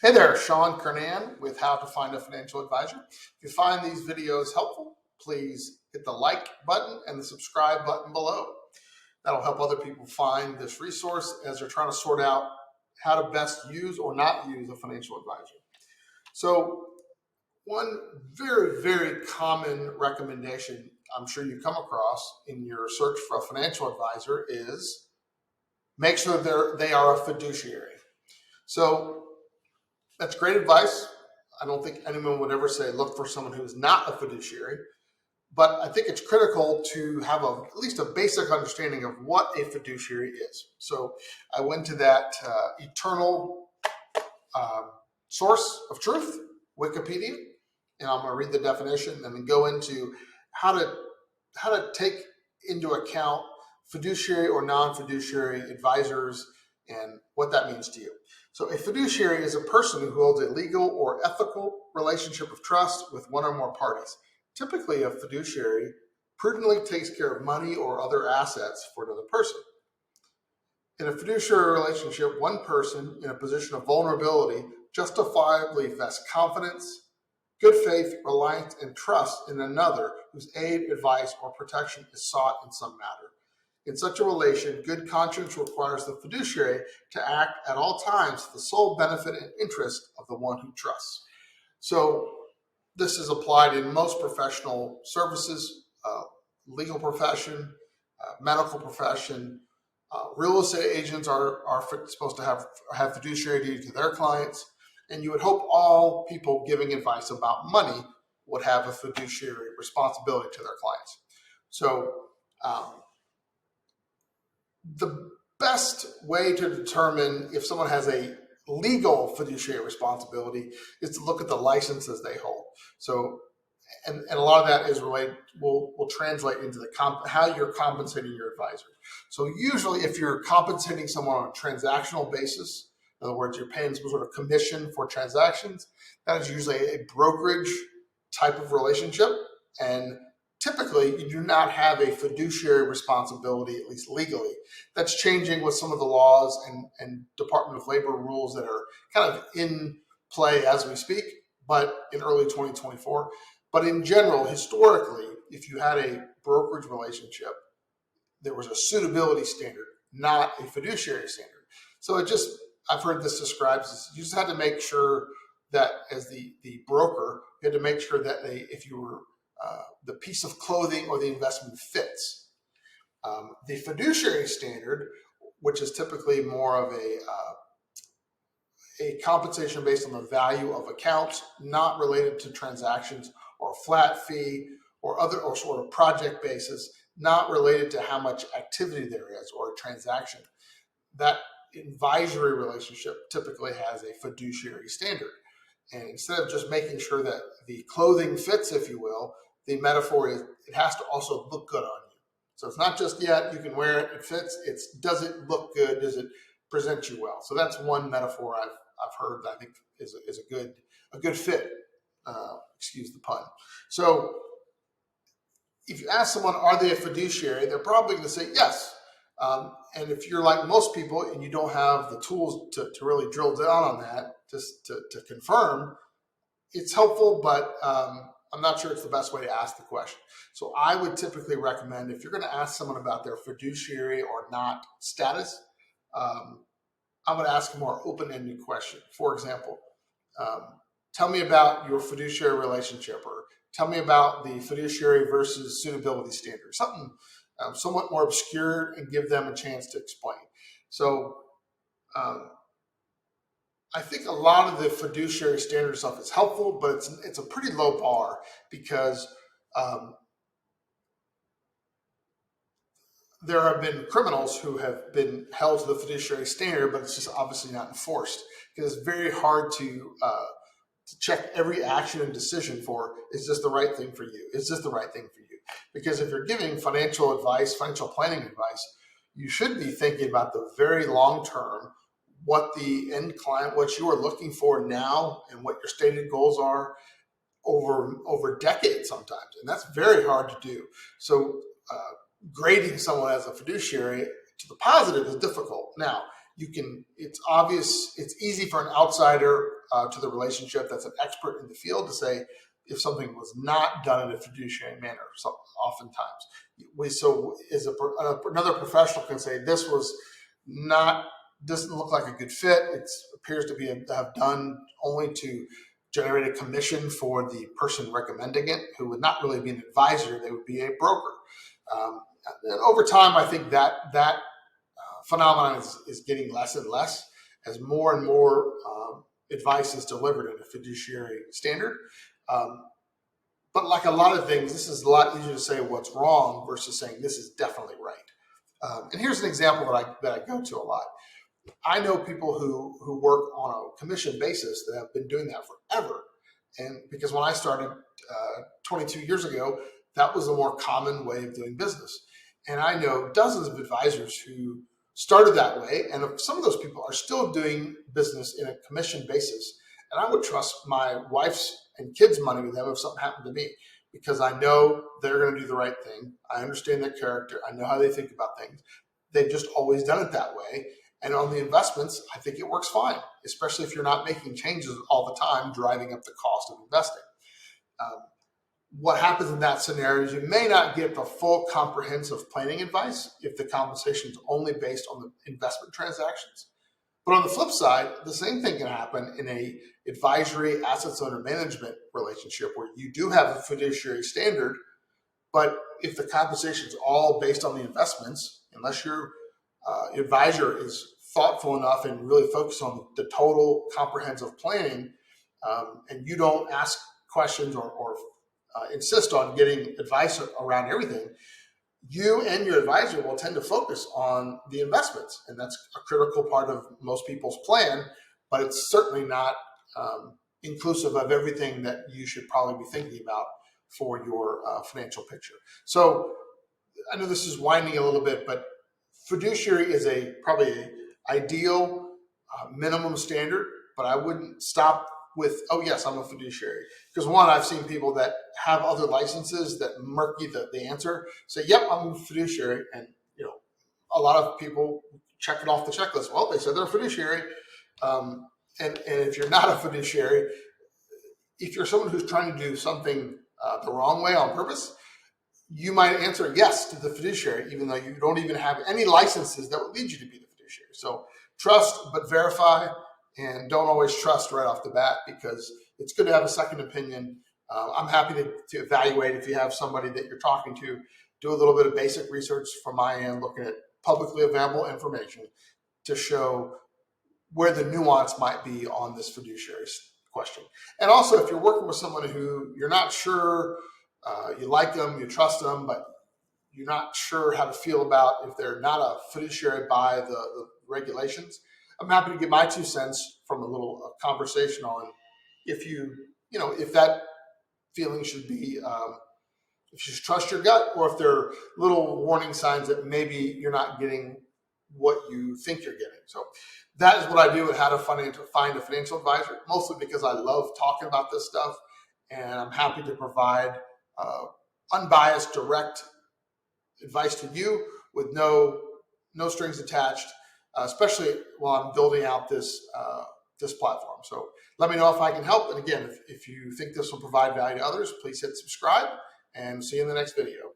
Hey there, Sean Kernan with How to Find a Financial Advisor. If you find these videos helpful, please hit the like button and the subscribe button below. That'll help other people find this resource as they're trying to sort out how to best use or not use a financial advisor. So one very, very common recommendation I'm sure you come across in your search for a financial advisor is make sure they are a fiduciary. So that's great advice. I don't think anyone would ever say look for someone who is not a fiduciary, but I think it's critical to have at least a basic understanding of what a fiduciary is. So I went to that eternal source of truth, Wikipedia, and I'm going to read the definition and then go into how to take into account fiduciary or non-fiduciary advisors and what that means to you. So a fiduciary is a person who holds a legal or ethical relationship of trust with one or more parties. Typically, a fiduciary prudently takes care of money or other assets for another person. In a fiduciary relationship, one person in a position of vulnerability justifiably vests confidence, good faith, reliance, and trust in another whose aid, advice, or protection is sought in some matter. In such a relation, good conscience requires the fiduciary to act at all times for the sole benefit and interest of the one who trusts. So this is applied in most professional services, legal profession, medical profession. Real estate agents are supposed to have fiduciary duty to their clients, and you would hope all people giving advice about money would have a fiduciary responsibility to their clients. So the best way to determine if someone has a legal fiduciary responsibility is to look at the licenses they hold. So, and a lot of that is related, will translate into how you're compensating your advisor. So usually if you're compensating someone on a transactional basis, in other words, you're paying some sort of commission for transactions, that is usually a brokerage type of relationship. And typically, you do not have a fiduciary responsibility, at least legally. That's changing with some of the laws and Department of Labor rules that are kind of in play as we speak, but in early 2024. But in general, historically, if you had a brokerage relationship, there was a suitability standard, not a fiduciary standard. So I've heard this described as you just had to make sure that as the broker, you had to make sure that if you were the piece of clothing or the investment fits. The fiduciary standard, which is typically more of a compensation based on the value of accounts, not related to transactions or a flat fee or sort of project basis, not related to how much activity there is or a transaction. That advisory relationship typically has a fiduciary standard. And instead of just making sure that the clothing fits, if you will, the metaphor is it has to also look good on you. So it's not just, yeah, you can wear it, it fits. It's, does it look good? Does it present you well? So that's one metaphor I've heard that I think is a good fit. Excuse the pun. So if you ask someone, are they a fiduciary? They're probably going to say yes. And if you're like most people and you don't have the tools to really drill down on that, just to confirm, it's helpful, but I'm not sure it's the best way to ask the question. So I would typically recommend if you're going to ask someone about their fiduciary or not status, I'm going to ask a more open-ended question. For example, tell me about your fiduciary relationship, or tell me about the fiduciary versus suitability standard, something somewhat more obscure, and give them a chance to explain. So I think a lot of the fiduciary standard stuff is helpful, but it's a pretty low bar because there have been criminals who have been held to the fiduciary standard, but it's just obviously not enforced because it's very hard to check every action and decision for, is this the right thing for you? Is this the right thing for you? Because if you're giving financial advice, financial planning advice, you should be thinking about the very long term, what the end client, what you are looking for now, and what your stated goals are over decades sometimes. And that's very hard to do. So grading someone as a fiduciary to the positive is difficult. Now, it's obvious, it's easy for an outsider to the relationship that's an expert in the field to say if something was not done in a fiduciary manner. So oftentimes, another professional can say this was not, doesn't look like a good fit. It appears to be have done only to generate a commission for the person recommending it, who would not really be an advisor; they would be a broker. And over time, I think that phenomenon is getting less and less as more and more advice is delivered in a fiduciary standard. But like a lot of things, this is a lot easier to say what's wrong versus saying this is definitely right. And here's an example that I go to a lot. I know people who work on a commission basis that have been doing that forever. And because when I started 22 years ago, that was a more common way of doing business. And I know dozens of advisors who started that way. And some of those people are still doing business in a commission basis. And I would trust my wife's and kids' money with them if something happened to me, because I know they're going to do the right thing. I understand their character. I know how they think about things. They've just always done it that way. And on the investments, I think it works fine, especially if you're not making changes all the time, driving up the cost of investing. What happens in that scenario is you may not get the full comprehensive planning advice if the compensation is only based on the investment transactions. But on the flip side, the same thing can happen in a advisory assets under management relationship where you do have a fiduciary standard, but if the compensation is all based on the investments, unless your advisor is thoughtful enough and really focused on the total comprehensive planning, and you don't ask questions or insist on getting advice around everything, you and your advisor will tend to focus on the investments. And that's a critical part of most people's plan, but it's certainly not inclusive of everything that you should probably be thinking about for your financial picture. So I know this is winding a little bit, but fiduciary is probably an ideal minimum standard, but I wouldn't stop with, oh yes, I'm a fiduciary. Because one, I've seen people that have other licenses that murky the answer, say, yep, I'm a fiduciary. And a lot of people check it off the checklist. Well, they said they're a fiduciary. And if you're not a fiduciary, if you're someone who's trying to do something the wrong way on purpose, you might answer yes to the fiduciary, even though you don't even have any licenses that would lead you to be the fiduciary. So trust, but verify. And don't always trust right off the bat, because it's good to have a second opinion. I'm happy to evaluate if you have somebody that you're talking to. Do a little bit of basic research from my end, looking at publicly available information to show where the nuance might be on this fiduciary question. And also, if you're working with someone who you're not sure, you like them, you trust them, but you're not sure how to feel about if they're not a fiduciary by the regulations, I'm happy to give my 2 cents from a little conversation on if that feeling should be, if you should trust your gut, or if there are little warning signs that maybe you're not getting what you think you're getting. So that is what I do with how to find a financial advisor, mostly because I love talking about this stuff, and I'm happy to provide unbiased, direct advice to you with no strings attached, especially while I'm building out this platform. So let me know if I can help. And again, if you think this will provide value to others, please hit subscribe, and see you in the next video.